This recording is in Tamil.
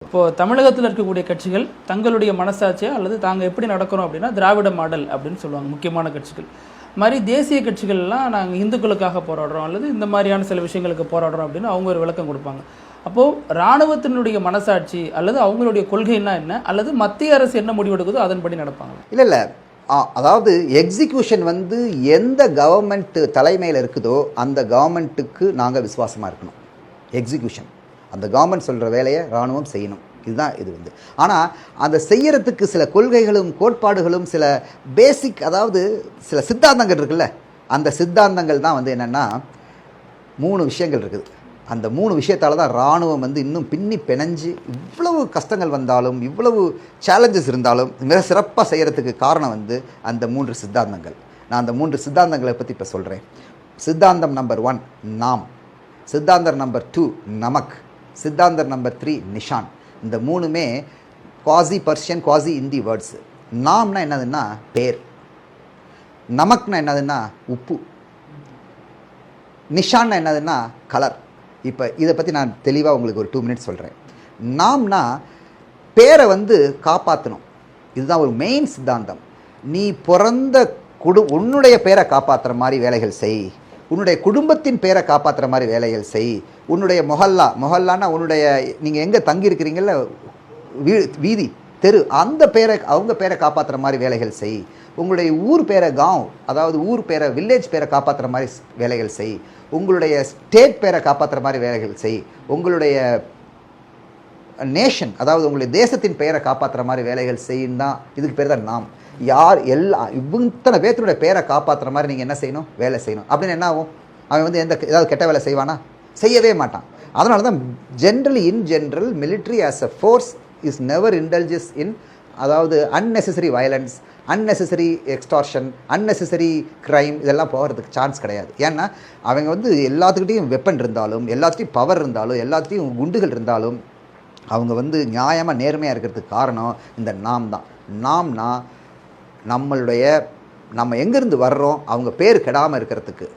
இப்போ தமிழகத்தில் இருக்கக்கூடிய கட்சிகள் தங்களுடைய மனசாட்சியா அல்லது தாங்க எப்படி நடக்கிறோம் அப்படின்னா திராவிட மாடல் அப்படின்னு சொல்லுவாங்க முக்கியமான கட்சிகள். மாதிரி தேசிய கட்சிகள்லாம் நாங்கள் இந்துக்களுக்காக போராடுறோம் அல்லது இந்த மாதிரியான சில விஷயங்களுக்கு போராடுறோம் அப்படின்னு அவங்க ஒரு விளக்கம் கொடுப்பாங்க. அப்போது இராணுவத்தினுடைய மனசாட்சி அல்லது அவங்களுடைய கொள்கைன்னா என்ன, அல்லது மத்திய அரசு என்ன முடிவெடுக்குதோ அதன்படி நடப்பாங்க? இல்லை அதாவது எக்ஸிக்யூஷன் எந்த கவர்மெண்ட் தலைமையில் இருக்குதோ அந்த கவர்மெண்ட்டுக்கு நாங்கள் விசுவாசமாக இருக்கணும். எக்ஸிக்யூஷன் அந்த கவர்மெண்ட் சொல்கிற வேலையை இராணுவம் செய்யணும். இதுதான் இது ஆனால் அந்த செய்யறதுக்கு சில கொள்கைகளும் கோட்பாடுகளும் சில பேசிக், அதாவது சில சித்தாந்தங்கள் இருக்குல்ல, அந்த சித்தாந்தங்கள் தான் என்னென்னா 3 விஷயங்கள் இருக்குது. அந்த 3 விஷயத்தால் தான் இராணுவம் இன்னும் பின்னி பிணைஞ்சு இவ்வளவு கஷ்டங்கள் வந்தாலும் இவ்வளவு சேலஞ்சஸ் இருந்தாலும் மிக சிறப்பாக செய்கிறதுக்கு காரணம் அந்த 3 சித்தாந்தங்கள். நான் அந்த 3 சித்தாந்தங்களை பற்றி இப்போ சொல்கிறேன். சித்தாந்தம் நம்பர் 1 நாம், சித்தாந்தம் நம்பர் 2 நமக், சித்தாந்தம் நம்பர் 3 நிஷான். இந்த 3மே quasi Persian quasi Hindi words. நாம்னா என்னதுன்னா பேர், நமக்னா என்னதுன்னா உப்பு, நிஷான்னா என்னதுன்னா கலர். இப்போ இதை பற்றி நான் தெளிவாக உங்களுக்கு ஒரு 2 மினிட்ஸ் சொல்கிறேன். நாம்னா பேரை காப்பாற்றணும். இதுதான் ஒரு மெயின் சித்தாந்தம். நீ பிறந்த உன்னுடைய பேரை காப்பாற்றுற மாதிரி வேலைகள் செய், உன்னுடைய குடும்பத்தின் பேரை காப்பாற்றுற மாதிரி வேலைகள் செய், உன்னுடைய மொஹல்லான்னா உன்னுடைய நீங்கள் எங்கே தங்கியிருக்கிறீங்கள வீதி தெரு அந்த பேரை அவங்க பேரை காப்பாற்றுற மாதிரி வேலைகள் செய், உங்களுடைய ஊர் பேரை காவ், அதாவது ஊர் பேரை வில்லேஜ் பேரை காப்பாற்றுற மாதிரி வேலைகள் செய், உங்களுடைய ஸ்டேட் பேரை காப்பாற்றுற மாதிரி வேலைகள் செய், உங்களுடைய நேஷன் அதாவது உங்களுடைய தேசத்தின் பெயரை காப்பாற்றுற மாதிரி வேலைகள் செய்யும் தான். இதுக்கு பேர் தான் நாம். யார் இத்தனை பேர்த்தினுடைய பேரை காப்பாற்றுற மாதிரி நீங்கள் என்ன செய்யணும், வேலை செய்யணும். அப்படின்னு என்ன ஆகும், அவன் ஏதாவது கெட்ட வேலை செய்வானா? செய்யவே மாட்டான். அதனால தான் in general military as a force is never indulges in, அதாவது unnecessary violence, unnecessary extortion, unnecessary crime, இதெல்லாம் போகிறதுக்கு சான்ஸ் கிடையாது. ஏன்னா அவங்க எல்லாத்துக்கிட்டையும் வெப்பன் இருந்தாலும், எல்லாத்துட்டையும் பவர் இருந்தாலும், எல்லாத்துட்டையும் குண்டுகள் இருந்தாலும் அவங்க நியாயமாக நேர்மையாக இருக்கிறதுக்கு காரணம் இந்த நாம் தான். நாம்னா நம்ம எங்கேருந்து வர்றோம் அவங்க பேர் கெடாமல் இருக்கிறதுக்கு.